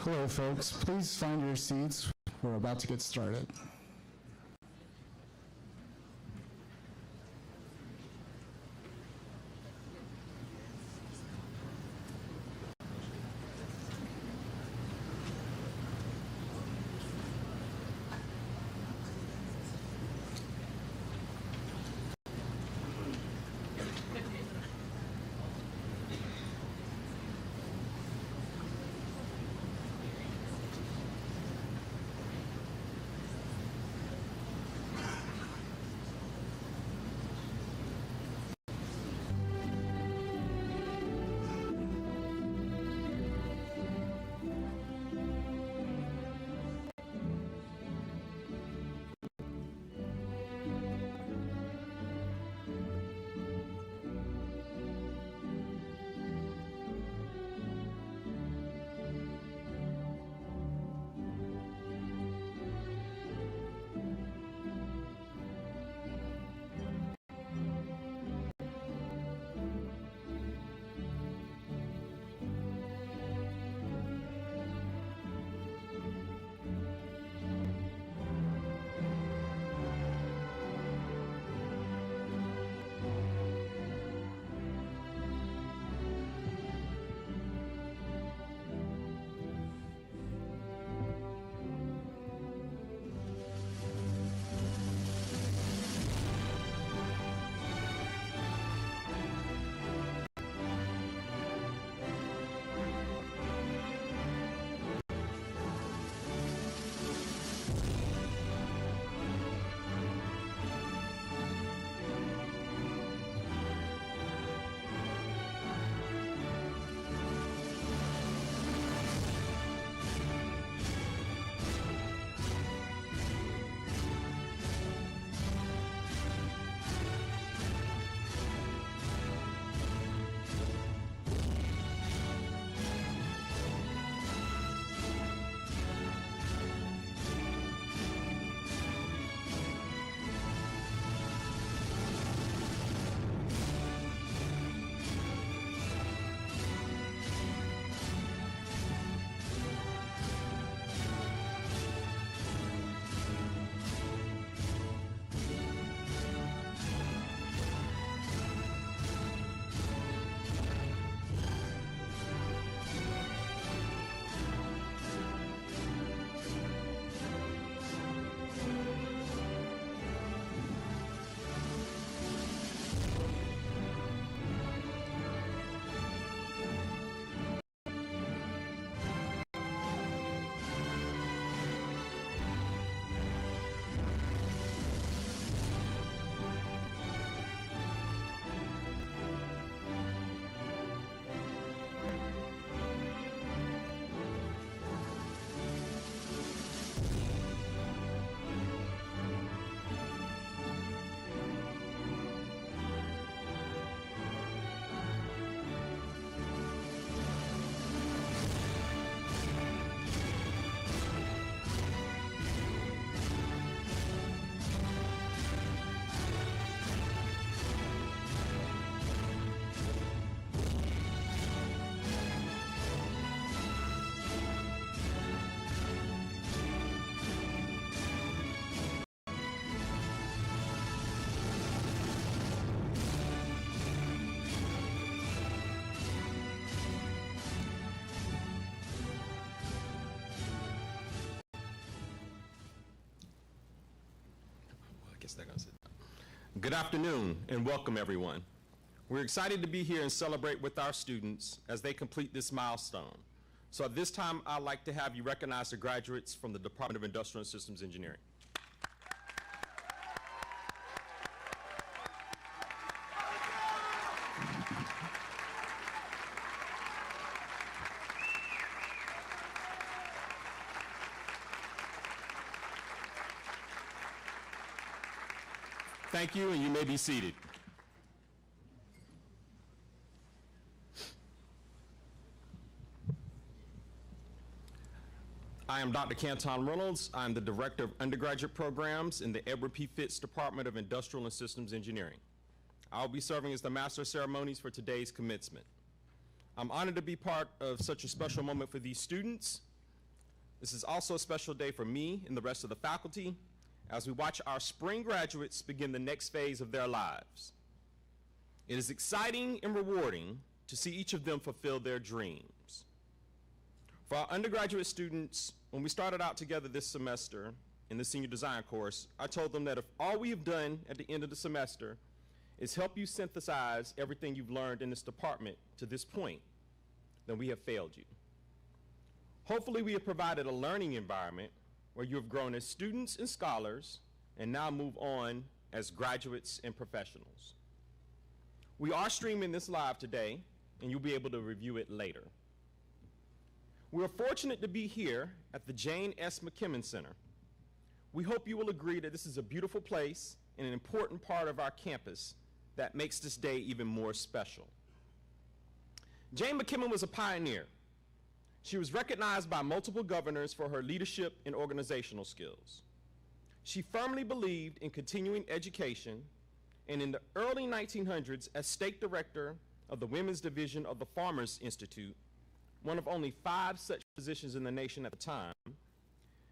Hello, folks. Please find your seats. We're about to get started. Good afternoon and welcome everyone. We're excited to be here and celebrate with our students as they complete this milestone. So at this time, I'd like to have you recognize the graduates from the Department of Industrial and Systems Engineering. Thank you, and you may be seated. I am Dr. Canton Reynolds. I'm the Director of Undergraduate Programs in the Edward P. Fitz Department of Industrial and Systems Engineering. I'll be serving as the Master of Ceremonies for today's commencement. I'm honored to be part of such a special moment for these students This is also a special day for me and the rest of the faculty as we watch our spring graduates begin the next phase of their lives. It is exciting and rewarding to see each of them fulfill their dreams. For our undergraduate students, when we started out together this semester in the senior design course, I told them that if all we have done at the end of the semester is help you synthesize everything you've learned in this department to this point, then we have failed you. Hopefully we have provided a learning environment where you have grown as students and scholars and now move on as graduates and professionals. We are streaming this live today, and you'll be able to review it later. We are fortunate to be here at the Jane S. McKimmon Center. We hope you will agree that this is a beautiful place and an important part of our campus that makes this day even more special. Jane McKimmon was a pioneer. She was recognized by multiple governors for her leadership and organizational skills. She firmly believed in continuing education, and in the early 1900s, as state director of the Women's Division of the Farmers Institute, one of only 5 such positions in the nation at the time,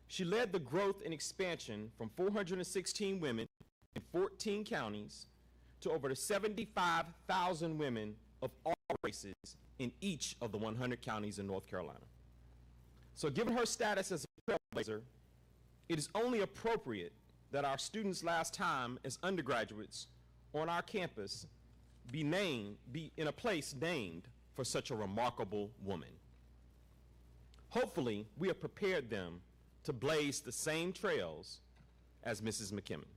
she led the growth and expansion from 416 women in 14 counties to over 75,000 women of all races in each of the 100 counties in North Carolina. So given her status as a trailblazer, it is only appropriate that our students' last time as undergraduates on our campus be in a place named for such a remarkable woman. Hopefully, we have prepared them to blaze the same trails as Mrs. McKimmon.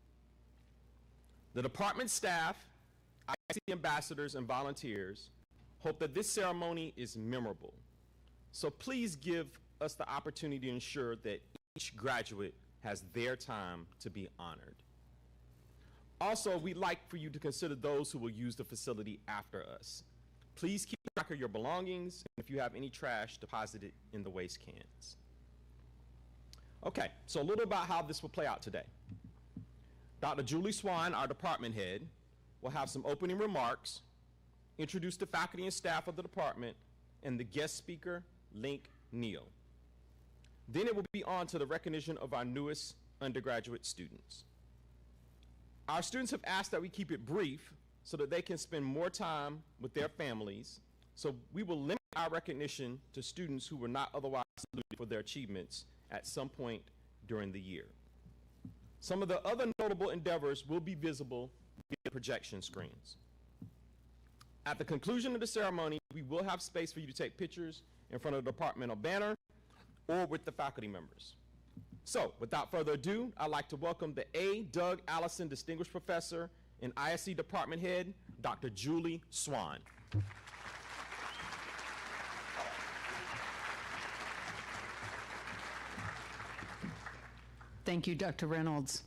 The department staff, ISE ambassadors, and volunteers hope that this ceremony is memorable. So please give us the opportunity to ensure that each graduate has their time to be honored. Also, we'd like for you to consider those who will use the facility after us. Please keep track of your belongings, and if you have any trash, deposit it in the waste cans. Okay, so a little about how this will play out today. Dr. Julie Swan, our department head, will have some opening remarks, introduce the faculty and staff of the department, and the guest speaker, Link Neal. Then it will be on to the recognition of our newest undergraduate students. Our students have asked that we keep it brief so that they can spend more time with their families, so we will limit our recognition to students who were not otherwise saluted for their achievements at some point during the year. Some of the other notable endeavors will be visible via projection screens. At the conclusion of the ceremony, we will have space for you to take pictures in front of the departmental banner or with the faculty members. So, without further ado, I'd like to welcome the A. Doug Allison Distinguished Professor and ISE Department Head, Dr. Julie Swan. Thank you, Dr. Reynolds.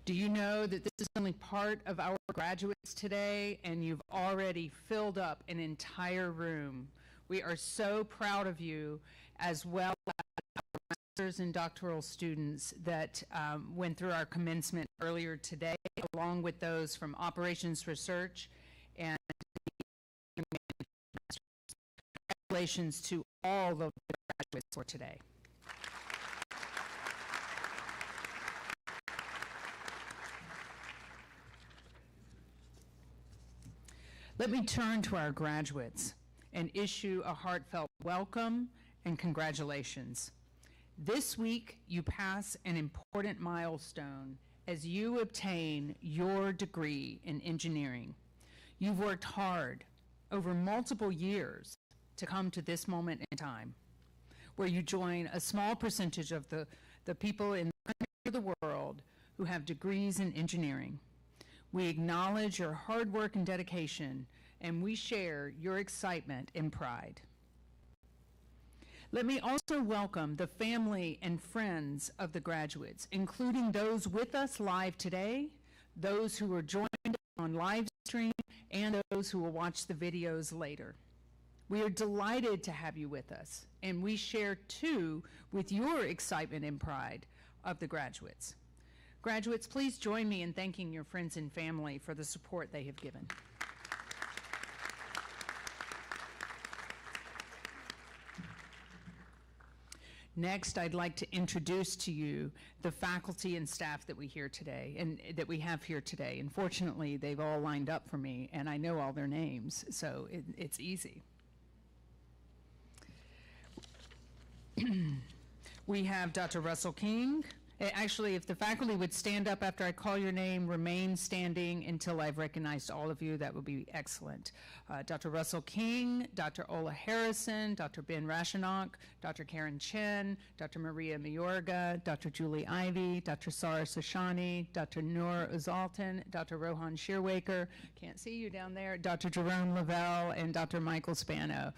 Do you know that this is only part of our graduates today, and you've already filled up an entire room? We are so proud of you, as well as our master's and doctoral students that went through our commencement earlier today, along with those from operations research and congratulations to all of the graduates for today. Let me turn to our graduates and issue a heartfelt welcome and congratulations. This week, you pass an important milestone as you obtain your degree in engineering. You've worked hard over multiple years to come to this moment in time, where you join a small percentage of the people in the world who have degrees in engineering. We acknowledge your hard work and dedication, and we share your excitement and pride. Let me also welcome the family and friends of the graduates, including those with us live today, those who are joined on live stream, and those who will watch the videos later. We are delighted to have you with us, and we share too with your excitement and pride of the graduates. Graduates, please join me in thanking your friends and family for the support they have given. Next, I'd like to introduce to you the faculty and staff that we have here today. Unfortunately, they've all lined up for me, and I know all their names, so it's easy. We have Dr. Russell King. Actually, if the faculty would stand up after I call your name, remain standing until I've recognized all of you, that would be excellent. Dr. Russell King, Dr. Ola Harrison, Dr. Ben Rashanok, Dr. Karen Chen, Dr. Maria Mayorga, Dr. Julie Ivy, Dr. Sara Sashani, Dr. Noor Uzalton, Dr. Rohan Shearwaker, can't see you down there, Dr. Jerome Lavelle, and Dr. Michael Spano.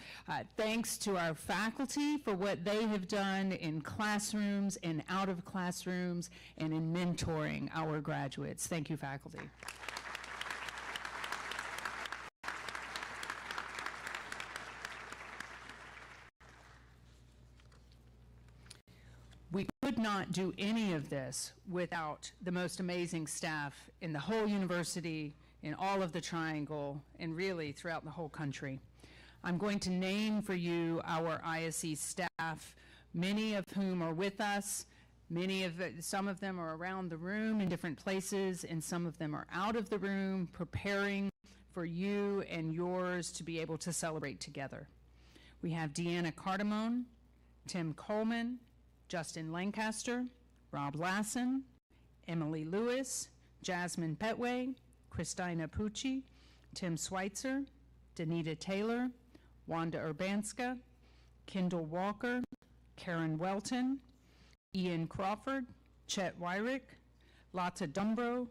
Thanks to our faculty for what they have done in classrooms and out of classrooms and in mentoring our graduates. Thank you, faculty. We could not do any of this without the most amazing staff in the whole university, in all of the Triangle, and really throughout the whole country. I'm going to name for you our ISE staff, many of whom are with us. Some of them are around the room in different places, and some of them are out of the room preparing for you and yours to be able to celebrate together. We have Deanna Cardamone, Tim Coleman, Justin Lancaster, Rob Lassen, Emily Lewis, Jasmine Petway, Christina Pucci, Tim Schweitzer, Danita Taylor, Wanda Urbanska, Kendall Walker, Karen Welton, Ian Crawford, Chet Wyrick, Lata Dumbro,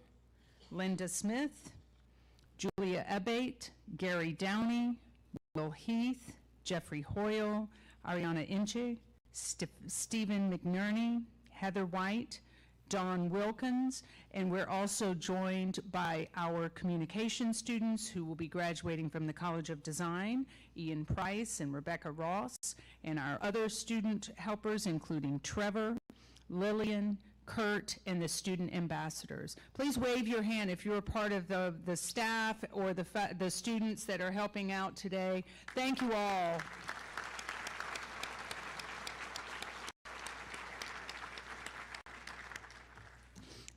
Linda Smith, Julia Ebate, Gary Downey, Will Heath, Jeffrey Hoyle, Ariana Inche, Stephen McNerney, Heather White, Dawn Wilkins, and we're also joined by our communication students who will be graduating from the College of Design, Ian Price and Rebecca Ross, and our other student helpers, including Trevor, Lillian, Kurt, and the student ambassadors. Please wave your hand if you're a part of the staff or the students that are helping out today. Thank you all.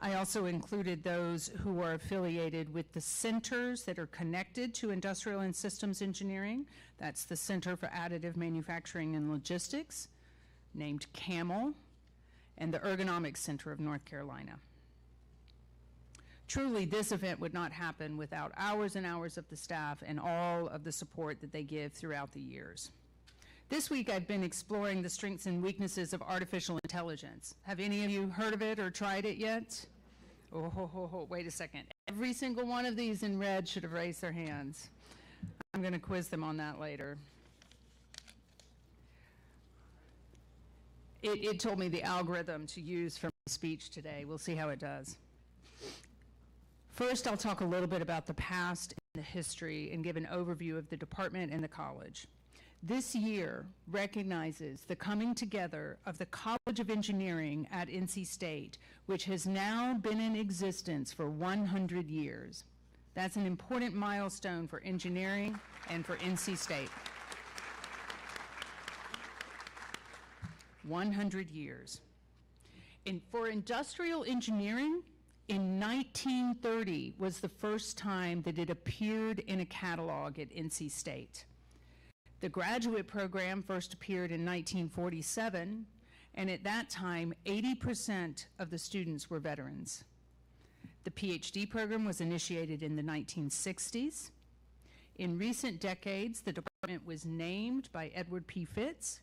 I also included those who are affiliated with the centers that are connected to Industrial and Systems Engineering. That's the Center for Additive Manufacturing and Logistics, named CAMEL, and the Ergonomics Center of North Carolina. Truly, this event would not happen without hours and hours of the staff and all of the support that they give throughout the years. This week, I've been exploring the strengths and weaknesses of artificial intelligence. Have any of you heard of it or tried it yet? Oh, wait a second. Every single one of these in red should have raised their hands. I'm going to quiz them on that later. It told me the algorithm to use for my speech today. We'll see how it does. First, I'll talk a little bit about the past and the history and give an overview of the department and the college. This year recognizes the coming together of the College of Engineering at NC State, which has now been in existence for 100 years. That's an important milestone for engineering and for NC State. 100 years. For industrial engineering, in 1930 was the first time that it appeared in a catalog at NC State. The graduate program first appeared in 1947, and at that time, 80% of the students were veterans. The PhD program was initiated in the 1960s. In recent decades, the department was named by Edward P. Fitz,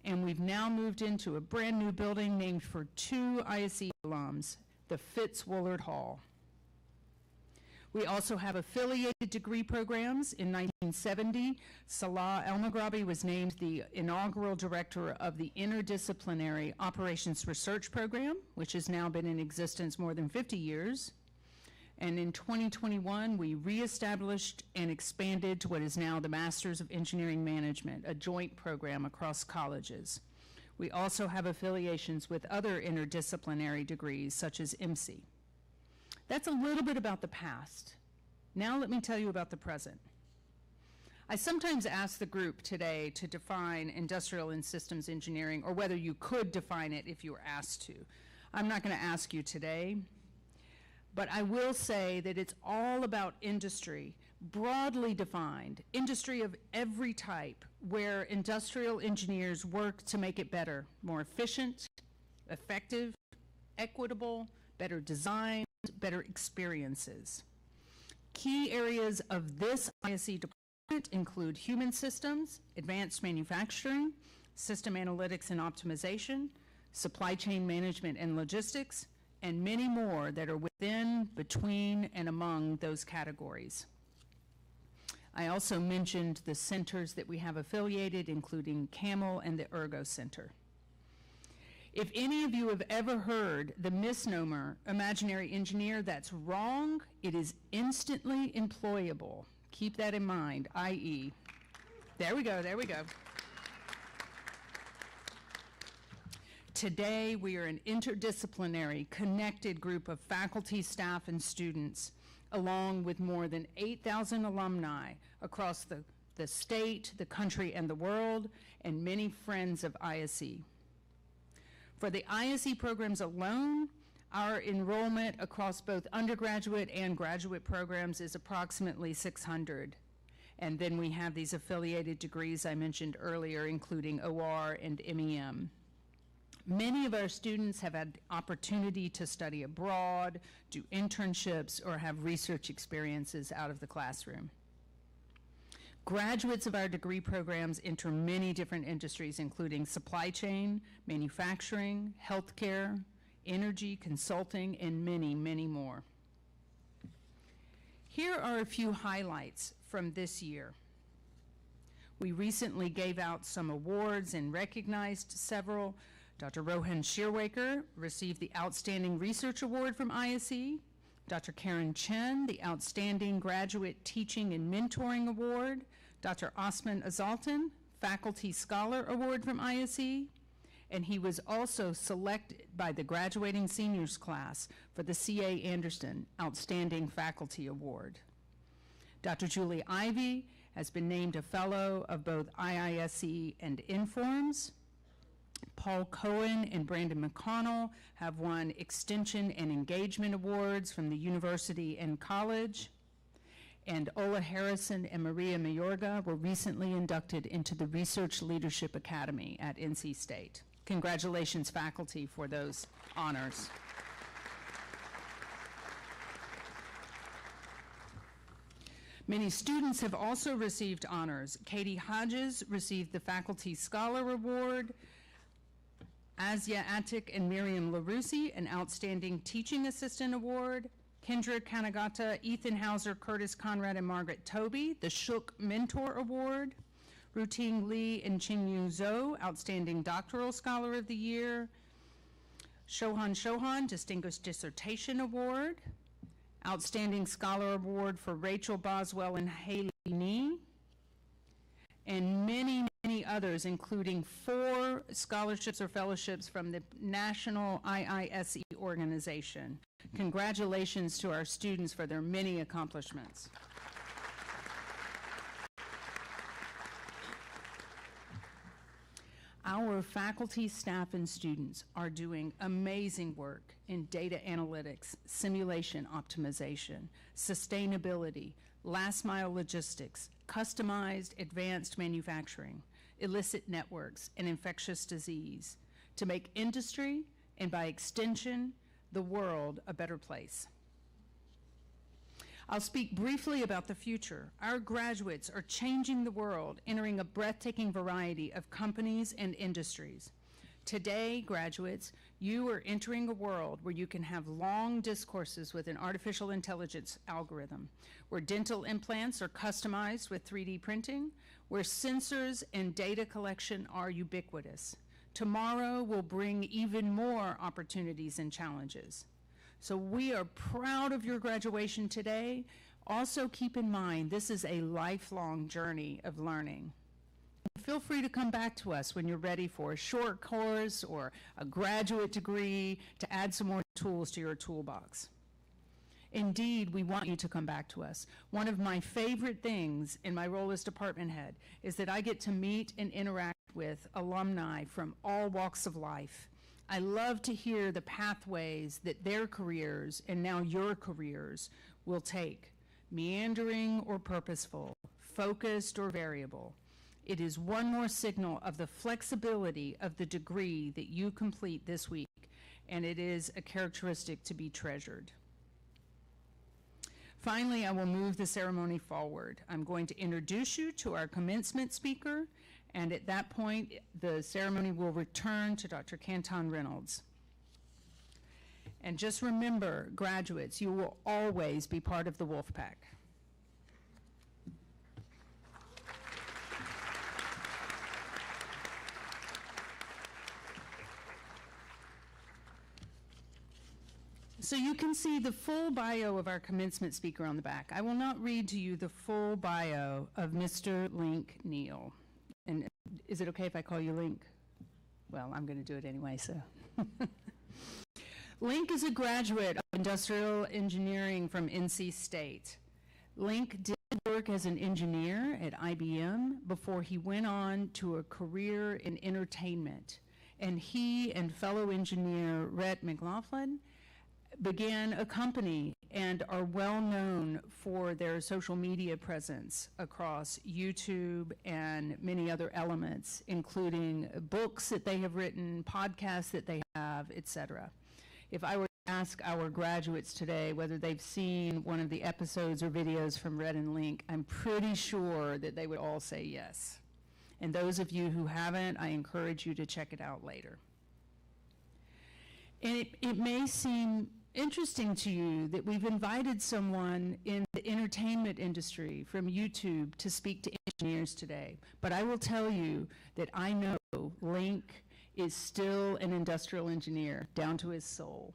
and we've now moved into a brand new building named for two ISE alums, the Fitz Woolard Hall. We also have affiliated degree programs. In 1970, Salah Elmaghrabi was named the inaugural director of the Interdisciplinary Operations Research Program, which has now been in existence more than 50 years. And in 2021, we reestablished and expanded to what is now the Masters of Engineering Management, a joint program across colleges. We also have affiliations with other interdisciplinary degrees, such as IMSE. That's a little bit about the past. Now let me tell you about the present. I sometimes ask the group today to define industrial and systems engineering, or whether you could define it if you were asked to. I'm not going to ask you today, but I will say that it's all about industry, broadly defined, industry of every type, where industrial engineers work to make it better, more efficient, effective, equitable, better designed, better experiences. Key areas of this ISE department include human systems, advanced manufacturing, system analytics and optimization, supply chain management and logistics, and many more that are within, between, and among those categories. I also mentioned the centers that we have affiliated, including CAMEL and the Ergo Center. If any of you have ever heard the misnomer imaginary engineer, that's wrong. It is instantly employable. Keep that in mind, i.e. There we go, there we go. Today, we are an interdisciplinary, connected group of faculty, staff, and students, along with more than 8,000 alumni across the state, the country, and the world, and many friends of ISE. For the ISE programs alone, our enrollment across both undergraduate and graduate programs is approximately 600. And then we have these affiliated degrees I mentioned earlier, including OR and MEM. Many of our students have had opportunity to study abroad, do internships, or have research experiences out of the classroom. Graduates of our degree programs enter many different industries, including supply chain, manufacturing, healthcare, energy, consulting, and many, many more. Here are a few highlights from this year. We recently gave out some awards and recognized several. Dr. Rohan Shearwaker received the Outstanding Research Award from ISE. Dr. Karen Chen, the Outstanding Graduate Teaching and Mentoring Award. Dr. Osman Azaltan, Faculty Scholar Award from ISE. And he was also selected by the graduating seniors class for the C.A. Anderson Outstanding Faculty Award. Dr. Julie Ivey has been named a fellow of both IISE and Informs. Paul Cohen and Brandon McConnell have won Extension and Engagement Awards from the university and college. And Ola Harrison and Maria Mayorga were recently inducted into the Research Leadership Academy at NC State. Congratulations, faculty, for those honors. Many students have also received honors. Katie Hodges received the Faculty Scholar Award. Asia Attic and Miriam LaRusi, an Outstanding Teaching Assistant Award. Kendra Kanagata, Ethan Hauser, Curtis Conrad, and Margaret Toby, the Shook Mentor Award. Ruting Lee and Qingyu Zhou, Outstanding Doctoral Scholar of the Year. Shohan, Distinguished Dissertation Award. Outstanding Scholar Award for Rachel Boswell and Haley Nee. And many, many others, including 4 scholarships or fellowships from the National IISE organization. Congratulations to our students for their many accomplishments. Our faculty, staff, and students are doing amazing work in data analytics, simulation optimization, sustainability, last mile logistics, customized advanced manufacturing, illicit networks, and infectious disease to make industry, and by extension, the world a better place. I'll speak briefly about the future. Our graduates are changing the world, entering a breathtaking variety of companies and industries. Today, graduates, you are entering a world where you can have long discourses with an artificial intelligence algorithm, where dental implants are customized with 3D printing, where sensors and data collection are ubiquitous. Tomorrow will bring even more opportunities and challenges. So we are proud of your graduation today. Also keep in mind, this is a lifelong journey of learning. Feel free to come back to us when you're ready for a short course or a graduate degree to add some more tools to your toolbox. Indeed, we want you to come back to us. One of my favorite things in my role as department head is that I get to meet and interact with alumni from all walks of life. I love to hear the pathways that their careers, and now your careers, will take, meandering or purposeful, focused or variable. It is one more signal of the flexibility of the degree that you complete this week, and it is a characteristic to be treasured. Finally, I will move the ceremony forward. I'm going to introduce you to our commencement speaker, and at that point, the ceremony will return to Dr. Canton Reynolds. And just remember, graduates, you will always be part of the Wolfpack. So you can see the full bio of our commencement speaker on the back. I will not read to you the full bio of Mr. Link Neal. And is it okay if I call you Link? Well, I'm going to do it anyway, so. Link is a graduate of industrial engineering from NC State. Link did work as an engineer at IBM before he went on to a career in entertainment. And he and fellow engineer Rhett McLaughlin began a company and are well known for their social media presence across YouTube and many other elements, including books that they have written, podcasts that they have, etc. If I were to ask our graduates today whether they've seen one of the episodes or videos from Rhett and Link, I'm pretty sure that they would all say yes. And those of you who haven't, I encourage you to check it out later. And it may seem interesting to you that we've invited someone in the entertainment industry from YouTube to speak to engineers today. But I will tell you that I know Link is still an industrial engineer down to his soul.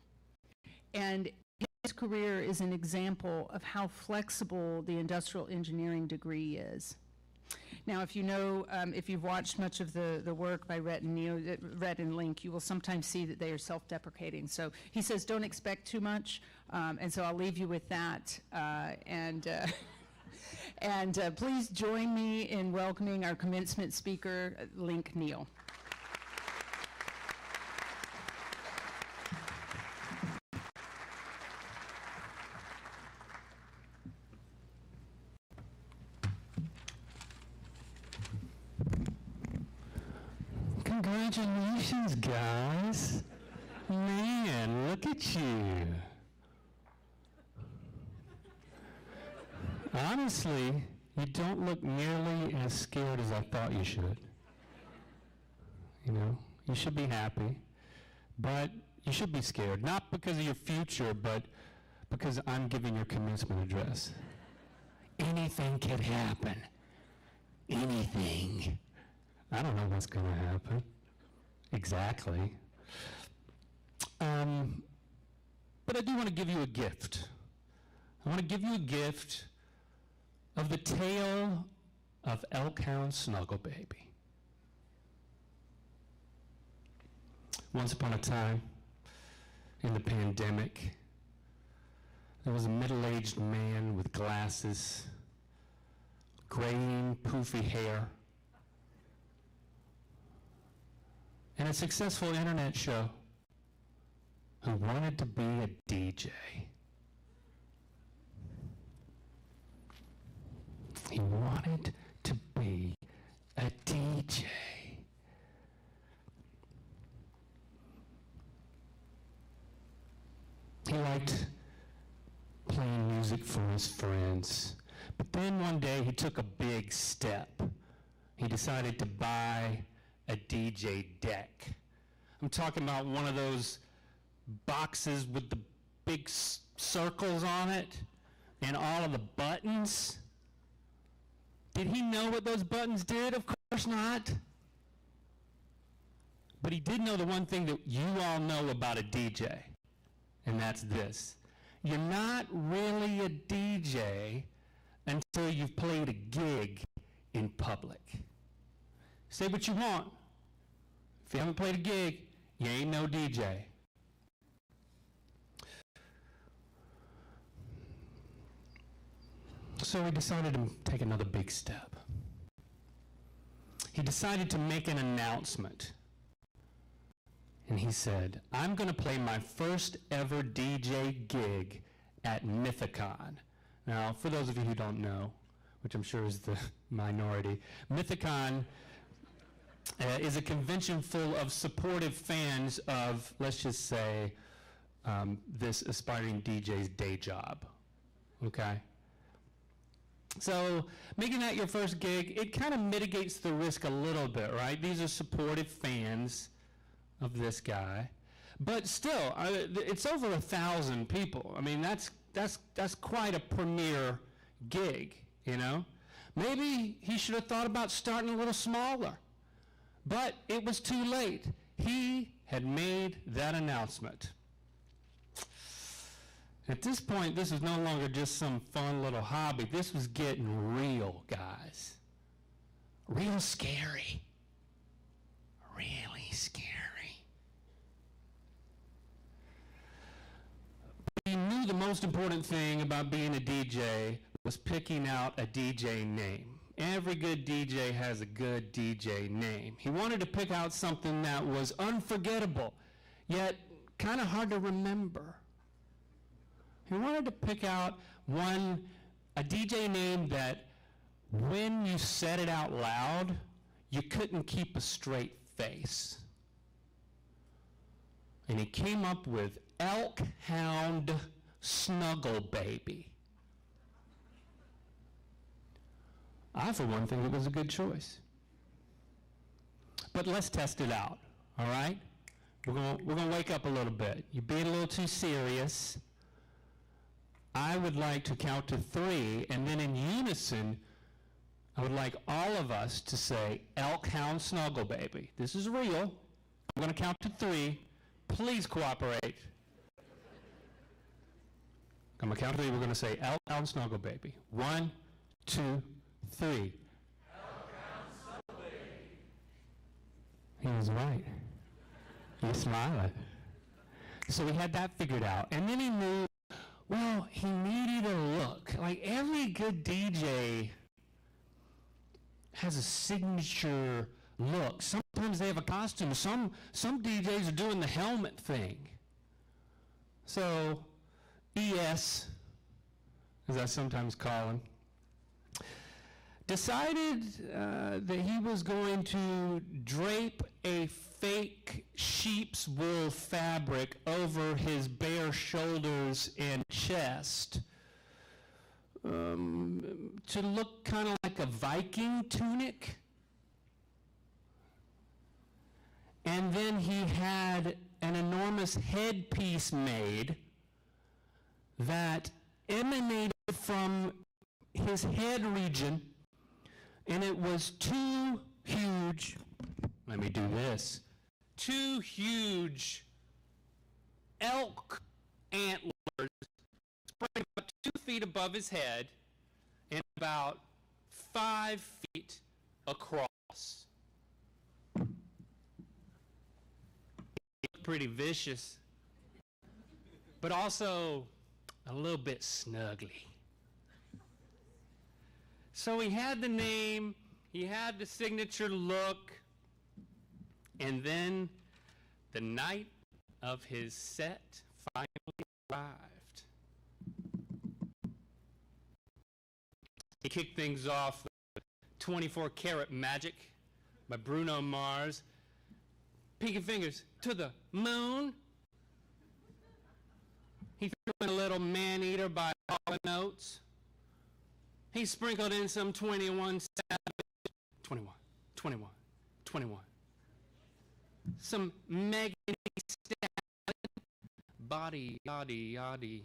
And his career is an example of how flexible the industrial engineering degree is. Now, if you know, if you've watched much of the work by Rhett and Link, you will sometimes see that they are self-deprecating. So he says, don't expect too much, and so I'll leave you with that. Please join me in welcoming our commencement speaker, Link Neal. Congratulations, guys. Man, look at you. Honestly, you don't look nearly as scared as I thought you should. You know, you should be happy, but you should be scared. Not because of your future, but because I'm giving your commencement address. Anything can happen. Anything. I don't know what's going to happen. Exactly. But I do want to give you a gift. I want to give you a gift of the tale of Elkhound Snuggle Baby. Once upon a time, in the pandemic, there was a middle-aged man with glasses, graying, poofy hair, and a successful internet show who wanted to be a DJ. He wanted to be a DJ. He liked playing music for his friends, but then one day he took a big step. He decided to buy a DJ deck. I'm talking about one of those boxes with the big circles on it and all of the buttons. Did he know what those buttons did? Of course not. But he did know the one thing that you all know about a DJ, and that's this. You're not really a DJ until you've played a gig in public. Say what you want. If you haven't played a gig, you ain't no DJ. So he decided to take another big step. He decided to make an announcement. And he said, I'm going to play my first ever DJ gig at Mythicon. Now, for those of you who don't know, which I'm sure is the minority, Mythicon is a convention full of supportive fans of, let's just say, this aspiring DJ's day job, okay? So making that your first gig, it kind of mitigates the risk a little bit, right? These are supportive fans of this guy. But still, it's over 1,000 people. I mean, that's quite a premier gig, you know? Maybe he should have thought about starting a little smaller. But it was too late. He had made that announcement. At this point, this is no longer just some fun little hobby. This was getting real, guys. Real scary. Really scary. He knew the most important thing about being a DJ was picking out a DJ name. Every good DJ has a good DJ name. He wanted to pick out something that was unforgettable, yet kind of hard to remember. He wanted to pick out a DJ name that when you said it out loud, you couldn't keep a straight face. And he came up with Elk Hound Snuggle Baby. I, for one, think it was a good choice. But let's test it out, all right? We're gonna wake up a little bit. You're being a little too serious. I would like to count to 3, and then in unison, I would like all of us to say, Elk Hound Snuggle Baby. This is real. I'm gonna count to 3. Please cooperate. I'm gonna count to 3. We're gonna say, Elk Hound Snuggle Baby. 1, 2, 3. Elk Hound Snuggle Baby. He was right. You're smiling. So we had that figured out. And then he knew, well, he needed a look. Like every good DJ has a signature look. Sometimes they have a costume. Some DJs are doing the helmet thing. So ES, as I sometimes call him, decided that he was going to drape a fake sheep's wool fabric over his bare shoulders and chest to look kind of like a Viking tunic. And then he had an enormous headpiece made that emanated from his head region, and it was 2 huge, let me do this, 2 huge elk antlers spread about 2 feet above his head and about 5 feet across. Pretty vicious, but also a little bit snuggly. So he had the name, he had the signature look, and then the night of his set finally arrived. He kicked things off with 24 Karat Magic by Bruno Mars. Pinky fingers to the moon. He threw in a little Man-Eater by Hall & Oates. He sprinkled in some 21 Savage. 21, 21, 21. Some Megan Thee Stallion. Body, yaddy, yaddy.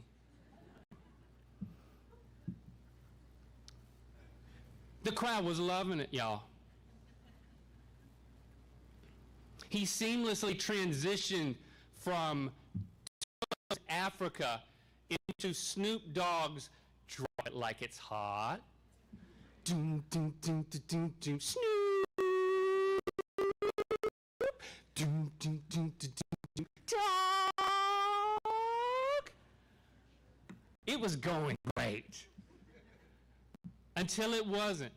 The crowd was loving it, y'all. He seamlessly transitioned from Africa into Snoop Dogg's Drop It Like It's Hot. Doom, doom, doom, doom, doom, doom. Snoop. Doom, doom, doom, doom, doom, Dog. It was going great. until it wasn't.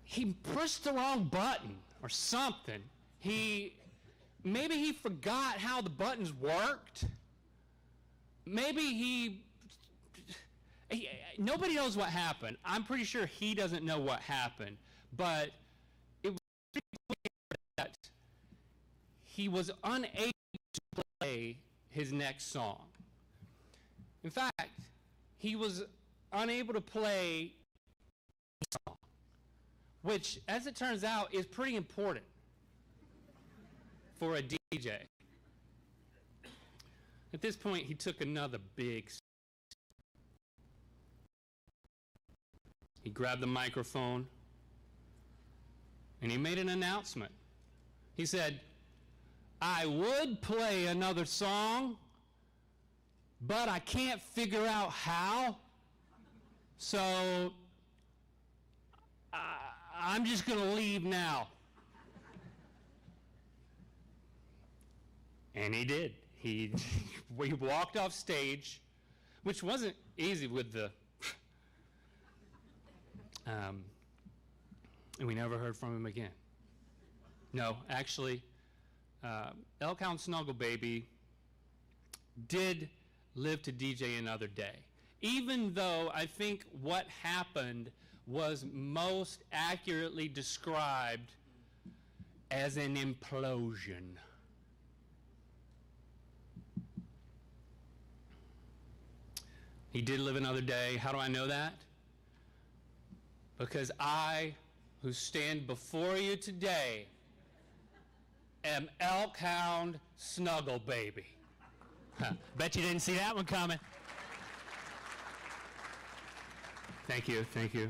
He pushed the wrong button or something. Maybe he forgot how the buttons worked. Maybe nobody knows what happened. I'm pretty sure he doesn't know what happened, but it was pretty clear that he was unable to play his next song. In fact, he was unable to play a song, which, as it turns out, is pretty important for a DJ. At this point, he took another big step. He grabbed the microphone and he made an announcement. He said, "I would play another song, but I can't figure out how, so I'm just going to leave now." And he did. He walked off stage, which wasn't easy with the... and we never heard from him again. No, actually, Elk Snuggle Baby did live to DJ another day, even though I think what happened was most accurately described as an implosion. He did live another day. How do I know that? Because I, who stand before you today, am Elk Hound Snuggle Baby. Bet you didn't see that one coming. Thank you, thank you.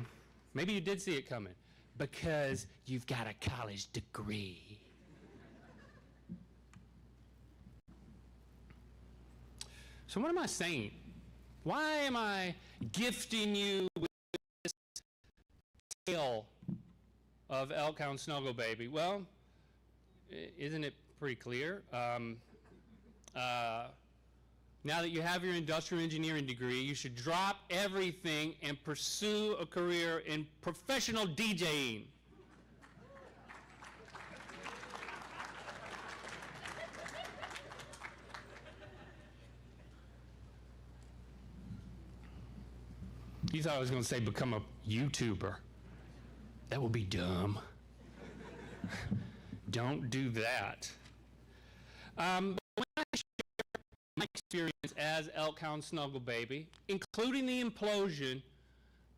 Maybe you did see it coming, because you've got a college degree. So what am I saying? Why am I gifting you with this tale of Elk Hound Snuggle Baby? Well, isn't it pretty clear? Now that you have your industrial engineering degree, you should drop everything and pursue a career in professional DJing. You thought I was going to say become a YouTuber. That would be dumb. Don't do that. When I share my experience as Elk Hound Snuggle Baby, including the implosion,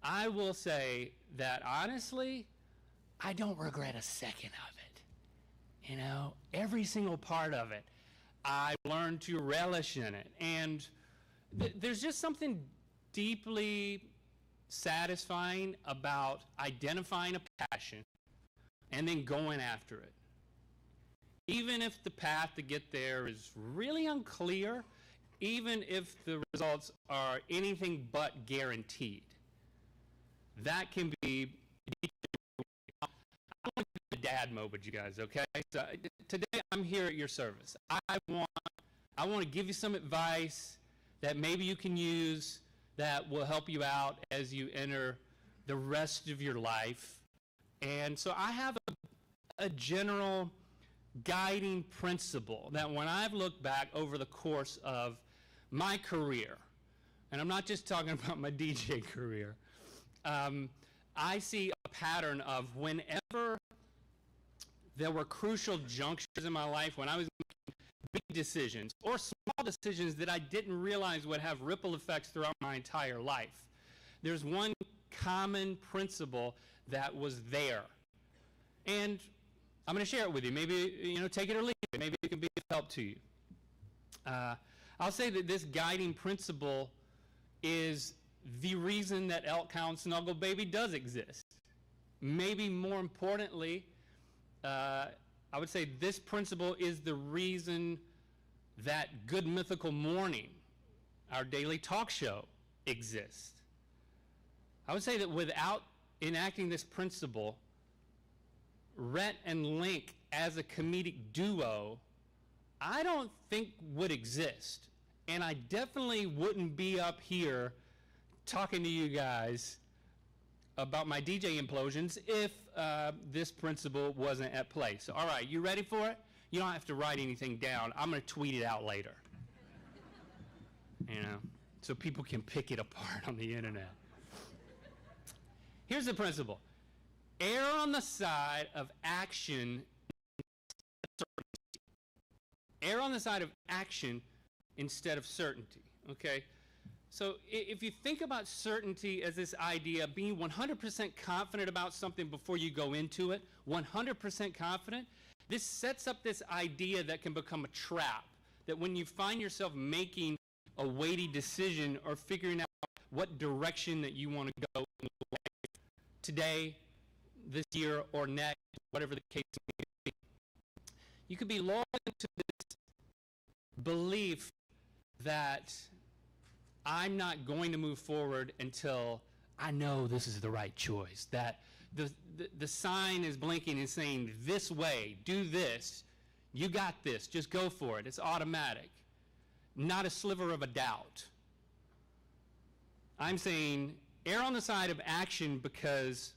I will say that honestly, I don't regret a second of it. You know, every single part of it, I learned to relish in it. And there's just something deeply satisfying about identifying a passion and then going after it. Even if the path to get there is really unclear, even if the results are anything but guaranteed, that can be... I want to do a dad mode with you guys, okay? So today I'm here at your service. I want to give you some advice that maybe you can use that will help you out as you enter the rest of your life. And so I have a general guiding principle that when I've looked back over the course of my career, and I'm not just talking about my DJ career, I see a pattern of whenever there were crucial junctures in my life when I was making big decisions or small decisions that I didn't realize would have ripple effects throughout my entire life. There's one common principle that was there. And I'm going to share it with you. Maybe, take it or leave it. Maybe it can be of help to you. I'll say that this guiding principle is the reason that Elk Hound Snuggle Baby does exist. Maybe more importantly, I would say this principle is the reason that Good Mythical Morning, our daily talk show, exists. I would say that without enacting this principle, Rhett and Link as a comedic duo, I don't think would exist. And I definitely wouldn't be up here talking to you guys about my DJ implosions if this principle wasn't at play. So, all right, you ready for it? You don't have to write anything down. I'm going to tweet it out later. You know, so people can pick it apart on the internet. Here's the principle. Err on the side of action. Err on the side of action instead of certainty, okay? So if you think about certainty as this idea of being 100% confident about something before you go into it, 100% confident, this sets up this idea that can become a trap, that when you find yourself making a weighty decision or figuring out what direction that you want to go in life today, this year, or next, whatever the case may be, you could be lulled into this belief that I'm not going to move forward until I know this is the right choice, that the sign is blinking and saying, this way, do this, you got this, just go for it, it's automatic. Not a sliver of a doubt. I'm saying err on the side of action because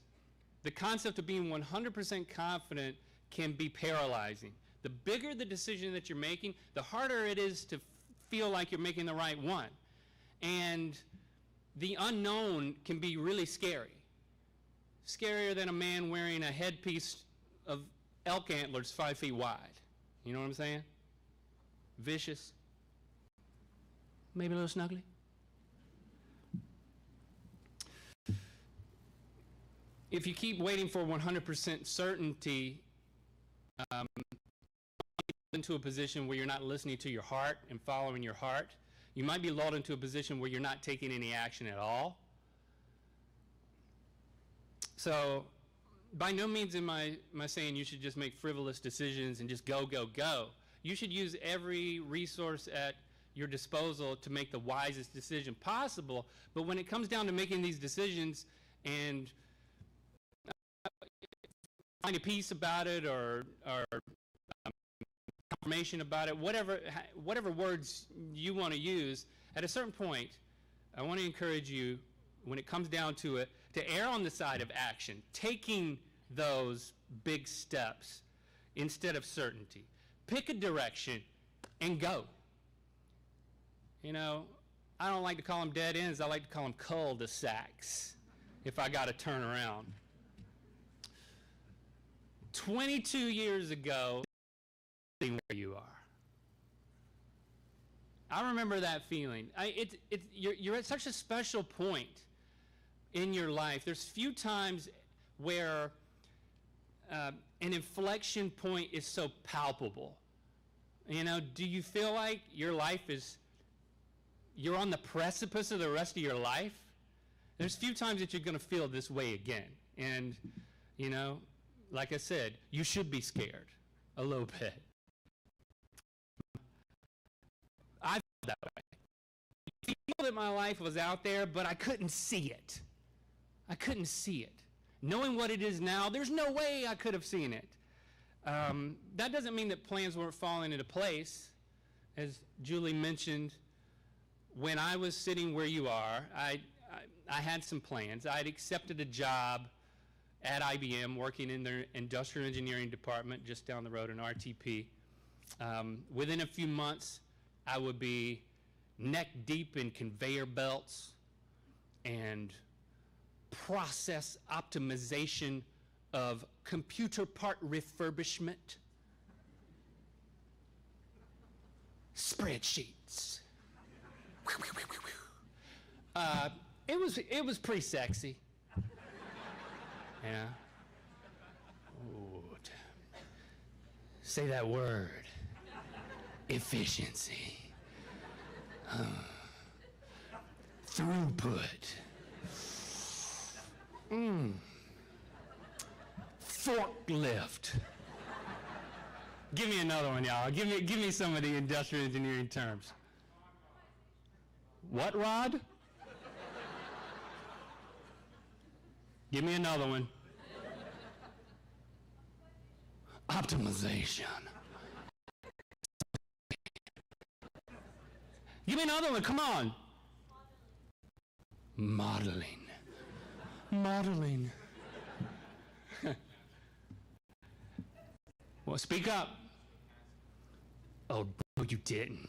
the concept of being 100% confident can be paralyzing. The bigger the decision that you're making, the harder it is to feel like you're making the right one. And the unknown can be really scary. Scarier than a man wearing a headpiece of elk antlers 5 feet wide. You know what I'm saying? Vicious. Maybe a little snuggly. If you keep waiting for 100% certainty, into a position where you're not listening to your heart and following your heart. You might be lulled into a position where you're not taking any action at all. So by no means am I saying you should just make frivolous decisions and just go, go, go. You should use every resource at your disposal to make the wisest decision possible. But when it comes down to making these decisions and find a peace about it or information about it, whatever words you want to use, at a certain point, I want to encourage you, when it comes down to it, to err on the side of action, taking those big steps instead of certainty. Pick a direction and go. You know, I don't like to call them dead ends, I like to call them cul-de-sacs if I got to turn around. 22 years ago, where you are. I remember that feeling. You're at such a special point in your life. There's few times where an inflection point is so palpable. You know, do you feel like your life you're on the precipice of the rest of your life? There's few times that you're going to feel this way again. And, you know, like I said, you should be scared a little bit. I feel that way. I feel that my life was out there, but I couldn't see it. I couldn't see it. Knowing what it is now, there's no way I could have seen it. That doesn't mean that plans weren't falling into place. As Julie mentioned, when I was sitting where you are, I had some plans. I had accepted a job at IBM working in their industrial engineering department just down the road in RTP. Within a few months, I would be neck deep in conveyor belts and process optimization of computer part refurbishment, spreadsheets. It was pretty sexy. Yeah. Ooh. Say that word. Efficiency. Throughput. Forklift. Give me another one, y'all. Give me some of the industrial engineering terms. What rod? Give me another one. Optimization. Give me another one, come on. Modeling. Modeling. Well, speak up. Oh, bro, you didn't.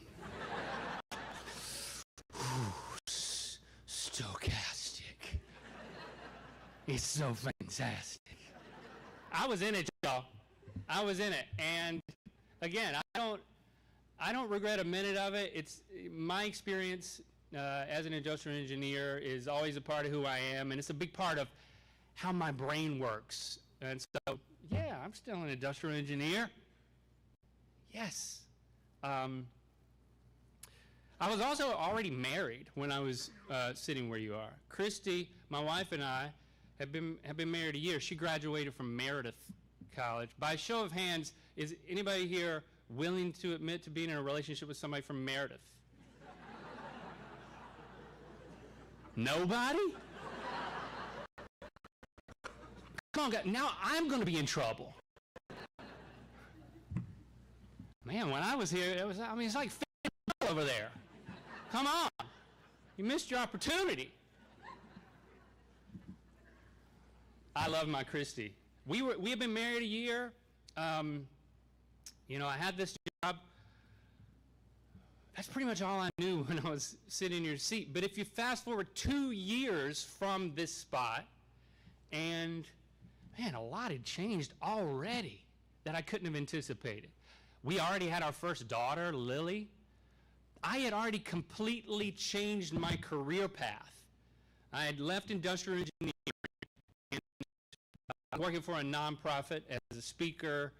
Stochastic. It's so fantastic. I was in it, y'all. I was in it. And again, I don't regret a minute of it. It's my experience as an industrial engineer is always a part of who I am, and it's a big part of how my brain works. And so, yeah, I'm still an industrial engineer. Yes. I was also already married when I was sitting where you are. Christy, my wife, and I have been married a year. She graduated from Meredith College. By show of hands, is anybody here willing to admit to being in a relationship with somebody from Meredith? Nobody? Come on, guys. Now I'm going to be in trouble. Man, when I was here, it's like over there. Come on. You missed your opportunity. I love my Christy. We have been married a year. You know, I had this job. That's pretty much all I knew when I was sitting in your seat. But if you fast forward 2 years from this spot, and man, a lot had changed already that I couldn't have anticipated. We already had our first daughter, Lily. I had already completely changed my career path. I had left industrial engineering and working for a nonprofit as a speaker,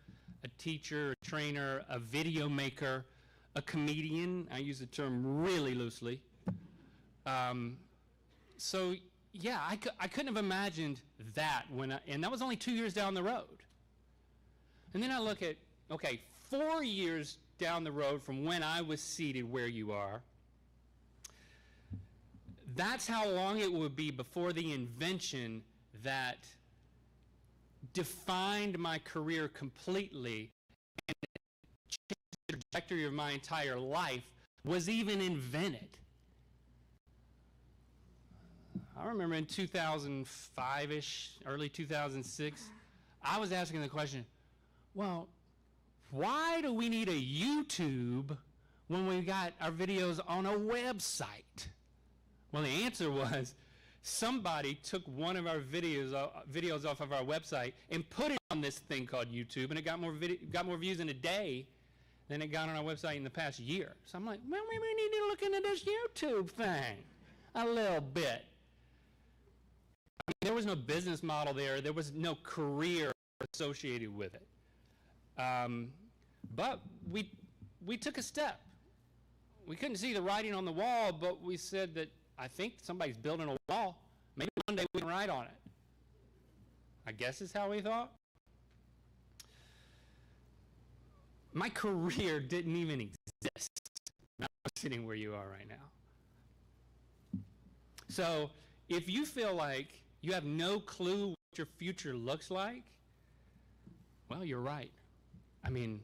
a teacher, a trainer, a video maker, a comedian. I use the term really loosely. So yeah, I couldn't have imagined that and that was only 2 years down the road. And then I look at, okay, 4 years down the road from when I was seated where you are. That's how long it would be before the invention that defined my career completely and changed the trajectory of my entire life was even invented. I remember in 2005-ish, early 2006, I was asking the question, well, why do we need a YouTube when we got our videos on a website? Well, the answer was somebody took one of our videos off of our website and put it on this thing called YouTube, and it got more views in a day than it got on our website in the past year. So I'm like, well, we need to look into this YouTube thing a little bit. I mean, there was no business model there. There was no career associated with it. But we took a step. We couldn't see the writing on the wall, but we said that I think somebody's building a wall. Maybe one day we can write on it. I guess is how we thought. My career didn't even exist. I'm sitting where you are right now. So if you feel like you have no clue what your future looks like, well, you're right. I mean,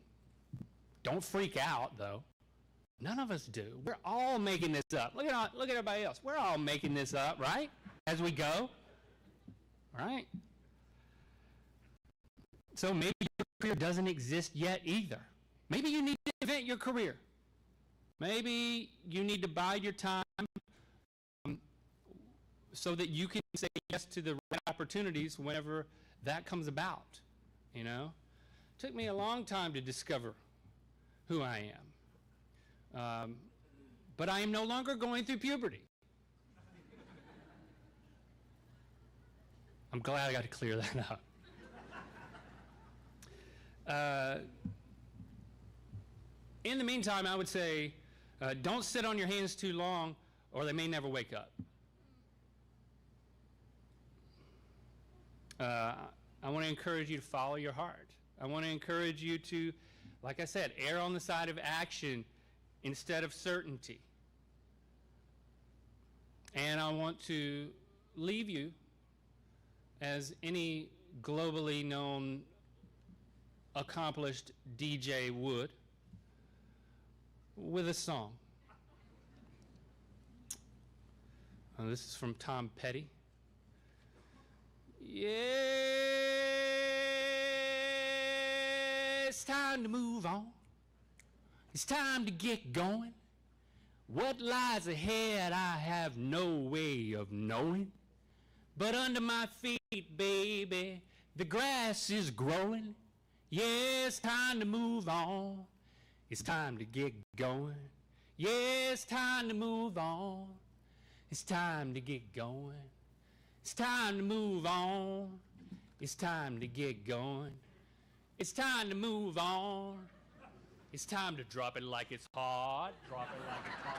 don't freak out, though. None of us do. We're all making this up. Look at everybody else. We're all making this up, right? As we go, right? So maybe your career doesn't exist yet either. Maybe you need to invent your career. Maybe you need to bide your time so that you can say yes to the right opportunities whenever that comes about, you know? It took me a long time to discover who I am. But I am no longer going through puberty. I'm glad I got to clear that up. In the meantime, I would say, don't sit on your hands too long, or they may never wake up. I want to encourage you to follow your heart. I want to encourage you to, like I said, err on the side of action instead of certainty. And I want to leave you, as any globally known, accomplished DJ would, with a song. This is from Tom Petty. Yeah, it's time to move on. It's time to get going. What lies ahead, I have no way of knowing. But under my feet, baby, the grass is growing. Yeah, it's time to move on. It's time to get going. Yeah, it's time to move on. It's time to get going. It's time to move on. It's time to get going. It's time to move on. It's time to drop it like it's hot. Drop it like it's hot.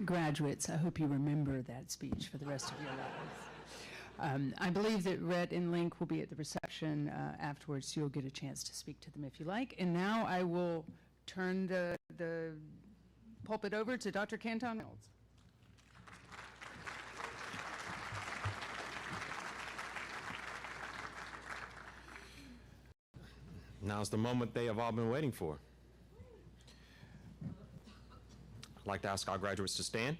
Graduates, I hope you remember that speech for the rest of your lives. I believe that Rhett and Link will be at the reception afterwards, so you'll get a chance to speak to them if you like. And now I will turn the pulpit over to Dr. Canton Reynolds. Now's the moment they have all been waiting for. I'd like to ask our graduates to stand.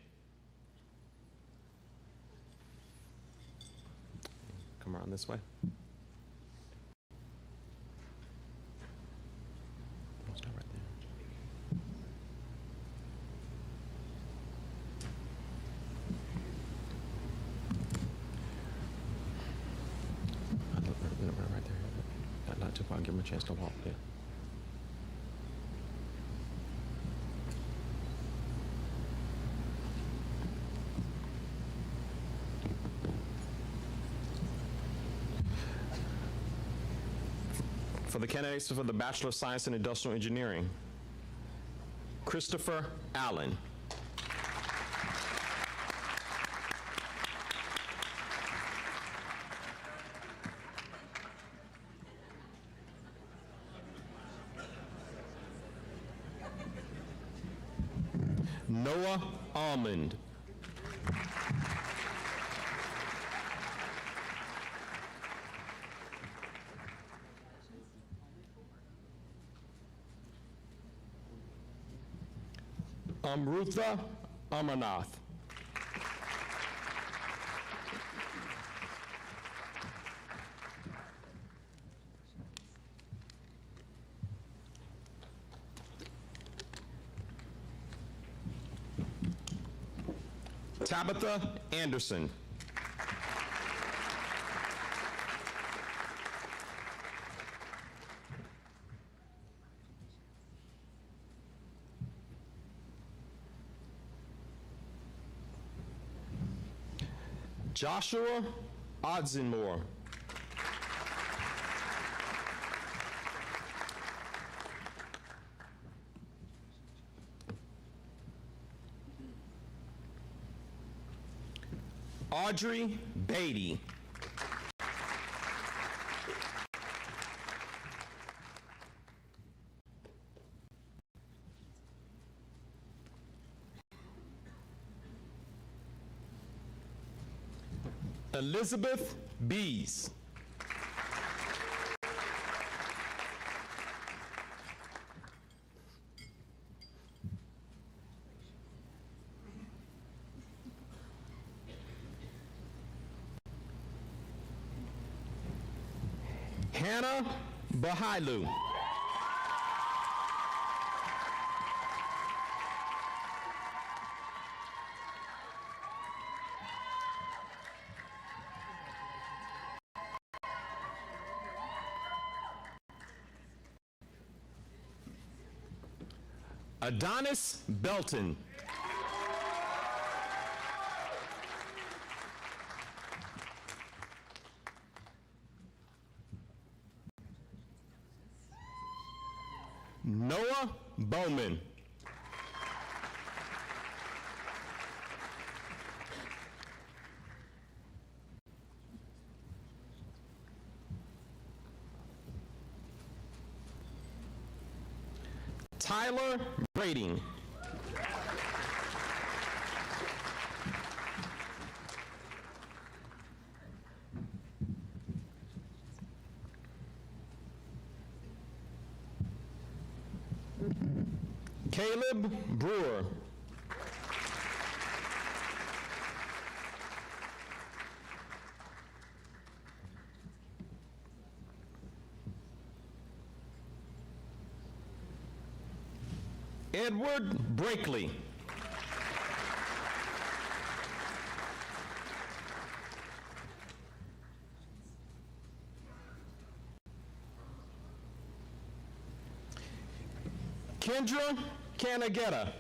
Come around this way. We'll start right there. Right there. Not too far. Give them a chance to walk. Yeah. For the candidates for the Bachelor of Science in Industrial Engineering, Christopher Allen. Noah Almond. Amrutha Amarnath. Tabitha Anderson. Joshua Odzenmore. Audrey Beatty. Elizabeth Bees. Hannah Bahailu. Adonis Belton. Noah Bowman. Tyler Brading. Caleb Brewer. Edward Brinkley. Kendra Canagetta.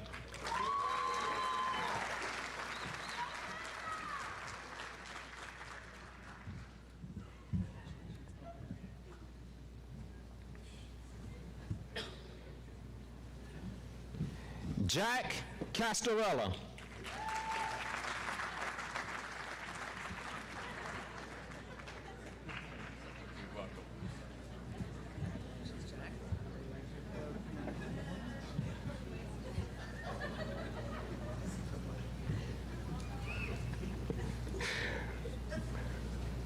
Jack Castorella.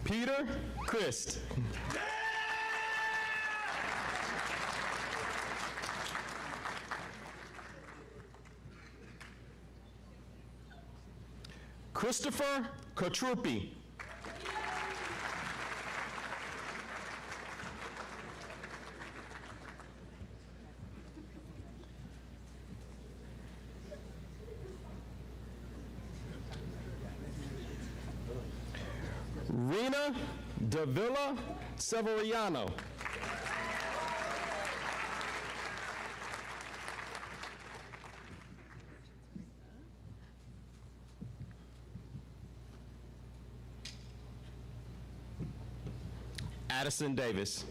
Peter Christ. Christopher Kotrupi. Rena Davila Severiano. Addison Davis.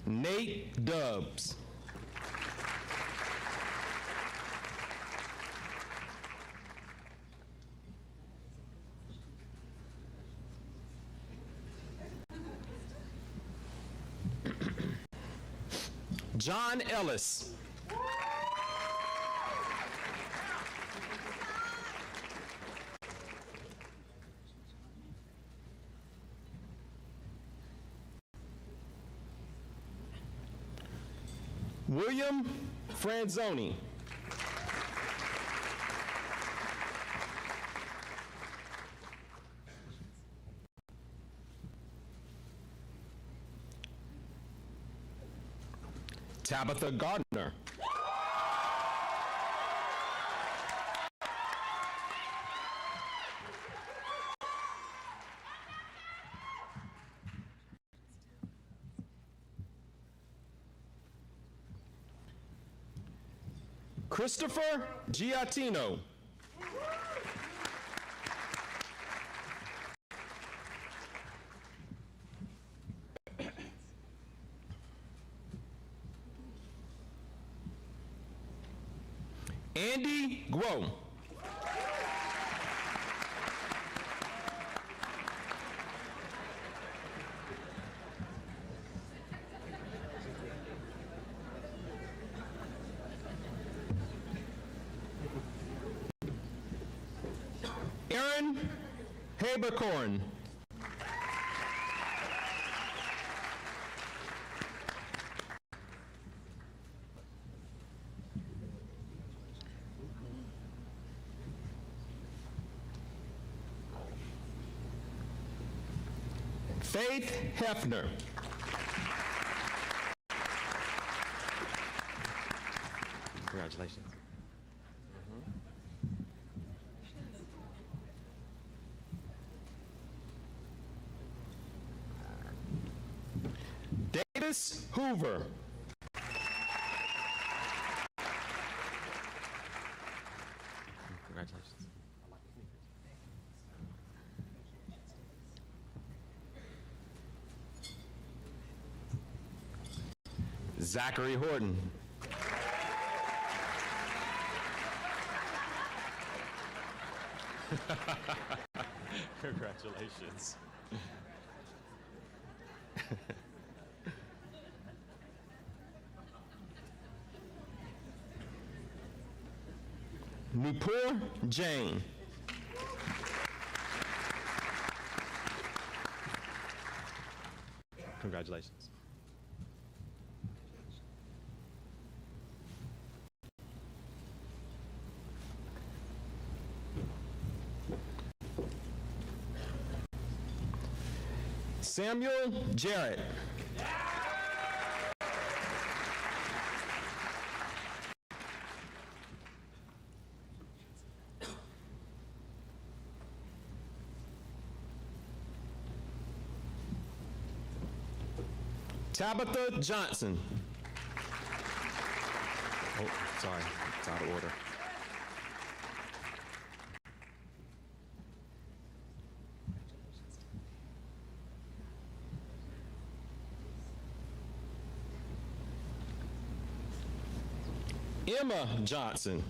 Nate Dubs. John Ellis. William Franzoni. Tabitha Gardner. Christopher Giattino. Andy Guo. Aaron Haberkorn. Faith Hefner. Congratulations. Davis Hoover. Congratulations. Zachary Horton. Congratulations. Nipur Jain. Congratulations. Samuel Jarrett. Tabitha Johnson. Oh, sorry, it's out of order. Emma Johnson.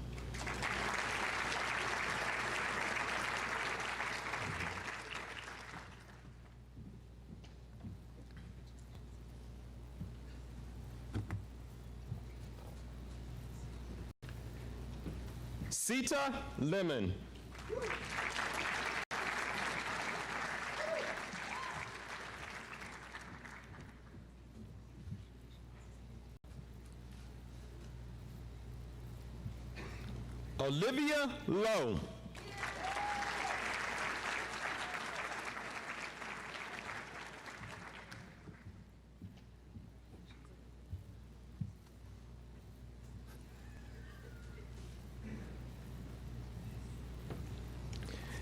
Sita Lemon. Olivia Lowe.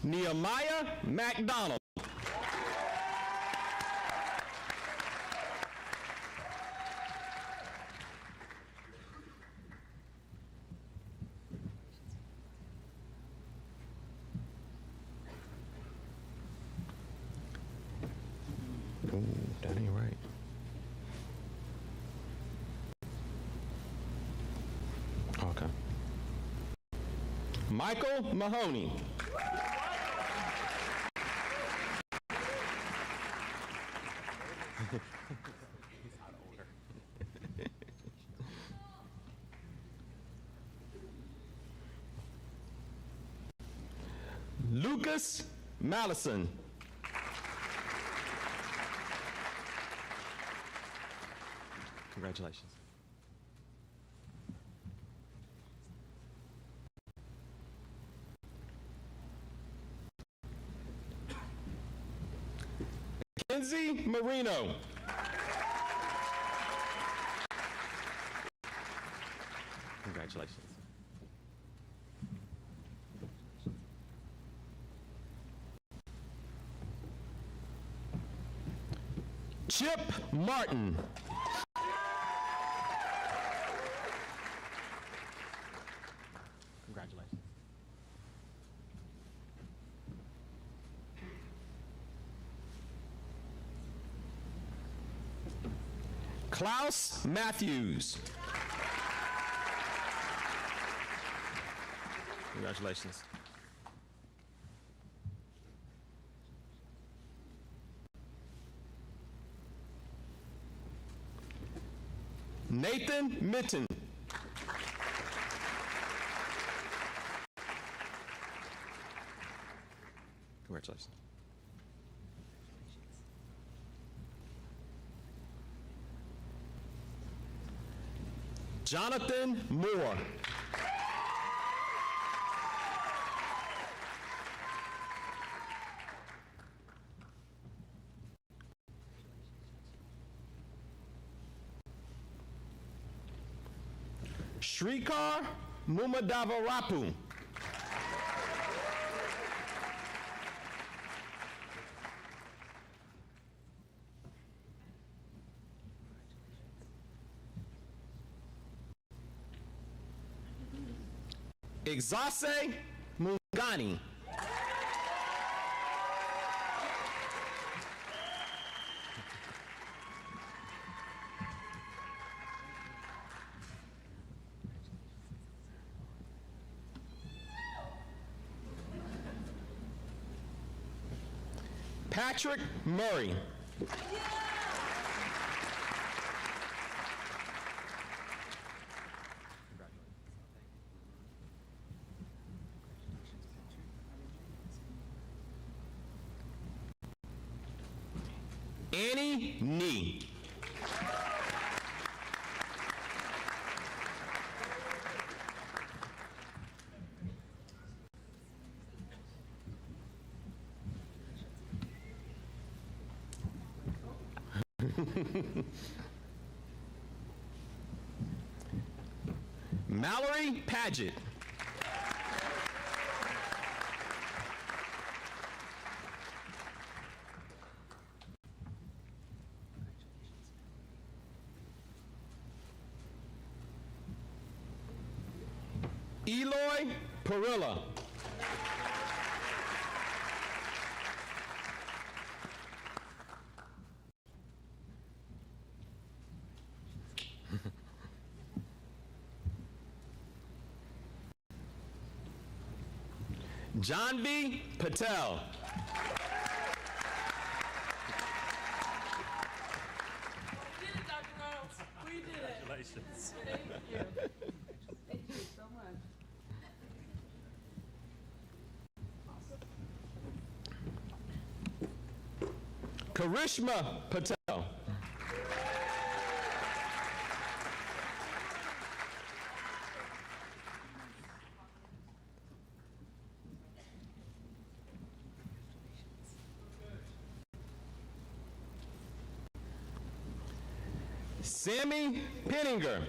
Nehemiah McDonald. Ooh, that ain't right. Okay. Michael Mahoney. Lucas Mallison. Congratulations. Kenzie Marino. Congratulations. Chip Martin. Congratulations. Klaus Matthews. Congratulations. Nathan Mitten. Congratulations. Jonathan Moore. Shrikar Mumadavarapu. Exase Mungani. Patrick Murray. Sammy Nee. Mallory Paget. Eloy Perilla. Janvi Patel. We did it, Dr. Reynolds. We did it. Congratulations. Thank you. Thank you so much. Karishma Patel. Sammy Penninger.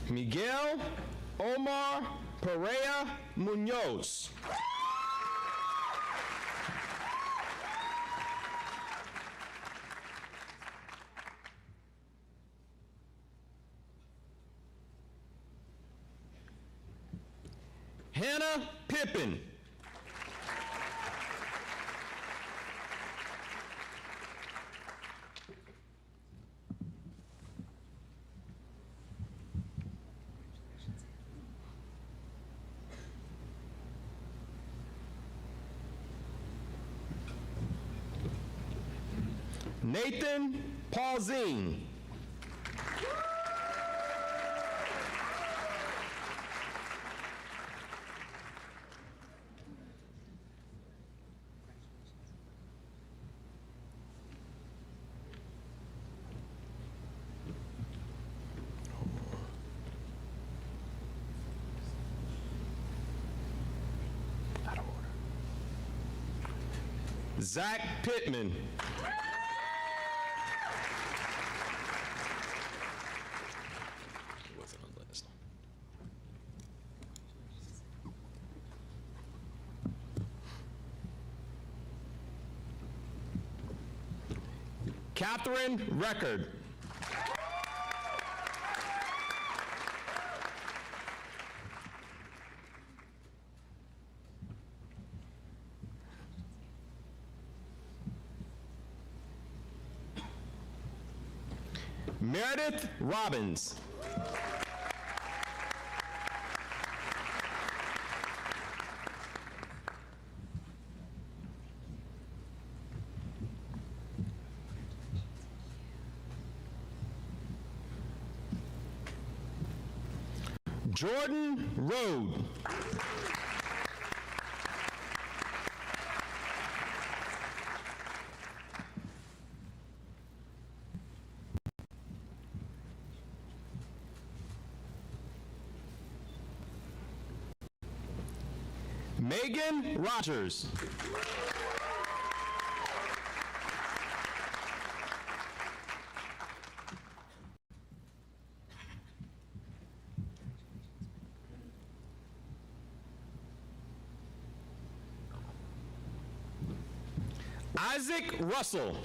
Miguel Omar Perea Munoz. Hannah Pippin. Nathan Paulzine. Zach Pittman. Wasn't on the list. Catherine Record. Meredith Robbins. Jordan Rode. Megan Rogers. Isaac Russell.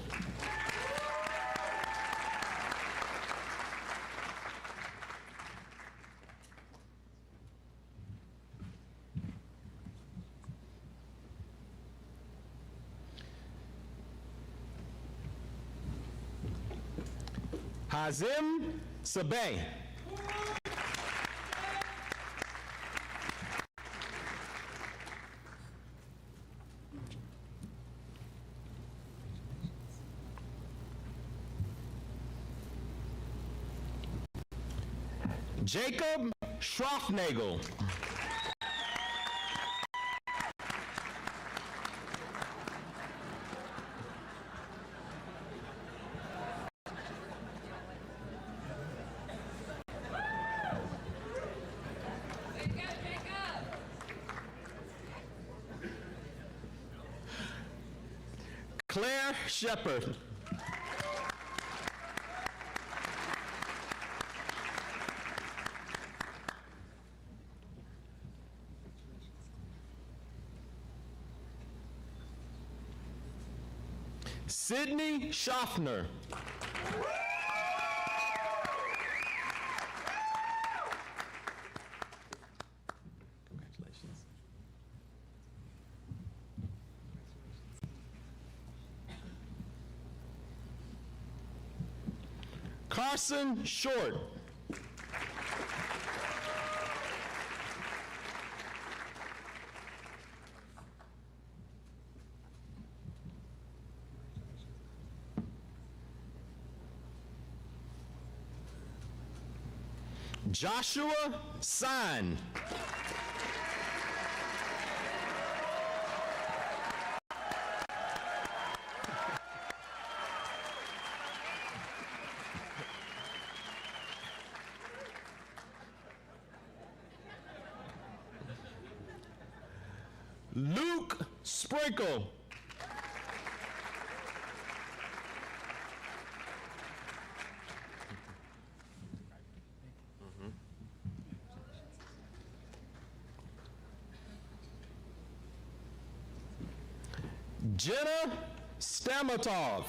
Hazim Sabeh. Jacob Schroffnagel. Claire Shepard. Sydney Schaffner. Congratulations. Carson Short. Joshua Sign. Luke Sprinkle. Jenna Stamatov.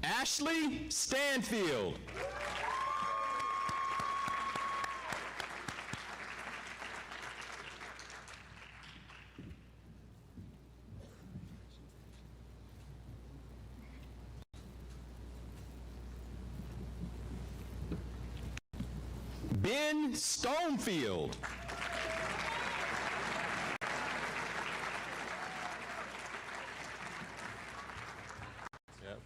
Ashley Stanfield. Ben Stonefield. Yep.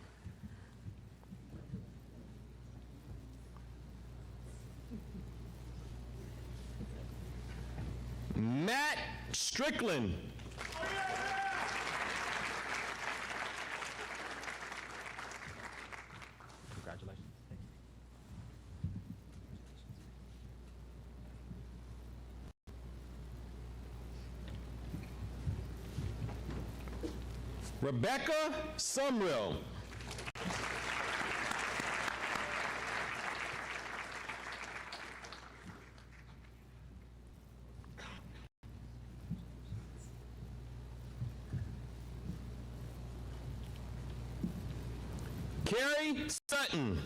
Matt Strickland. Congratulations. Rebecca Sumrill. Carrie Sutton.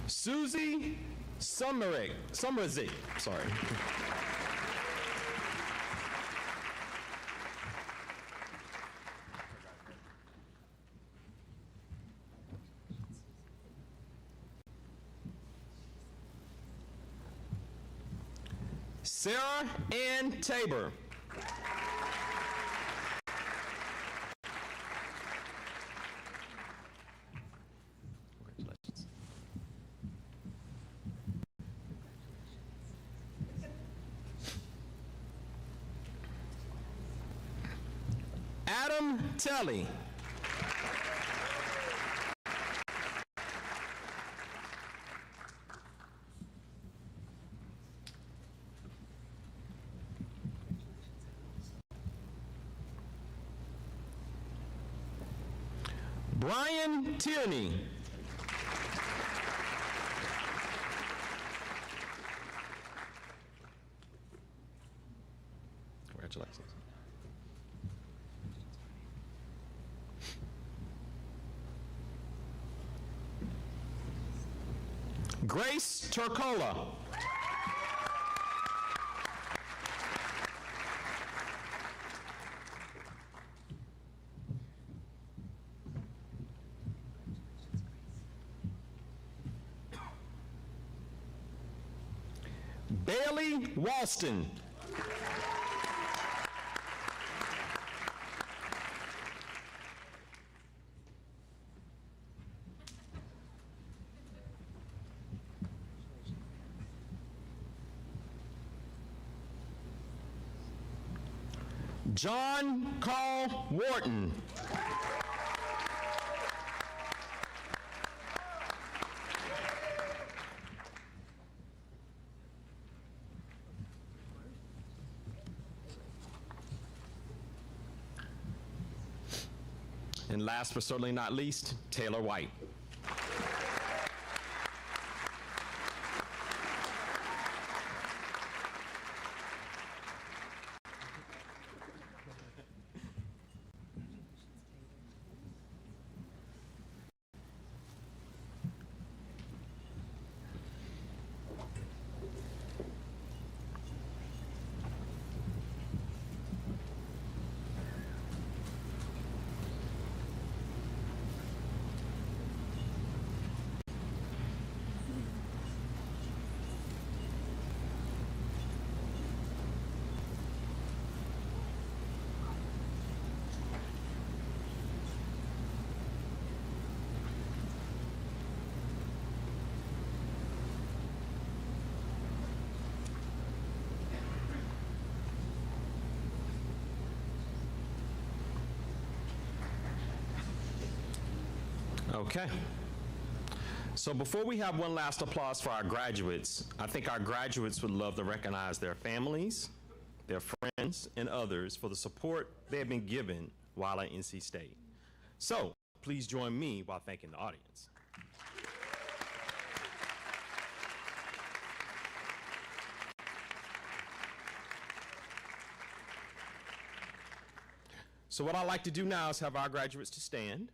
Susie Summerzick, sorry. Sarah Ann Tabor. Congratulations. Adam Telly. Brian Tierney. Congratulations. Grace Turcola. Bailey Walston. John Carl Wharton. And last but certainly not least, Taylor White. Okay. So before we have one last applause for our graduates, I think our graduates would love to recognize their families, their friends, and others for the support they have been given while at NC State. So please join me while thanking the audience. So what I'd like to do now is have our graduates to stand.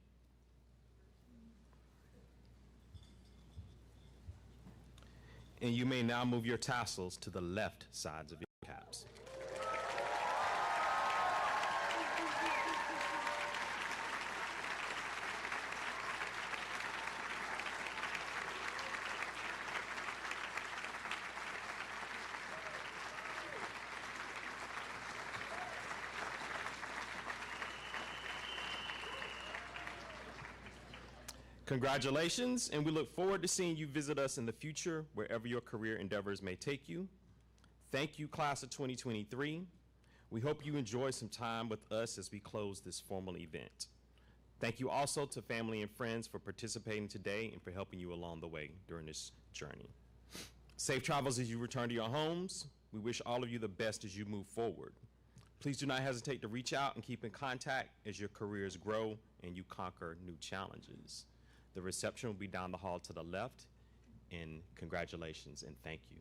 And you may now move your tassels to the left sides of your caps. Congratulations, and we look forward to seeing you visit us in the future, wherever your career endeavors may take you. Thank you, class of 2023. We hope you enjoy some time with us as we close this formal event. Thank you also to family and friends for participating today and for helping you along the way during this journey. Safe travels as you return to your homes. We wish all of you the best as you move forward. Please do not hesitate to reach out and keep in contact as your careers grow and you conquer new challenges. The reception will be down the hall to the left, and congratulations and thank you.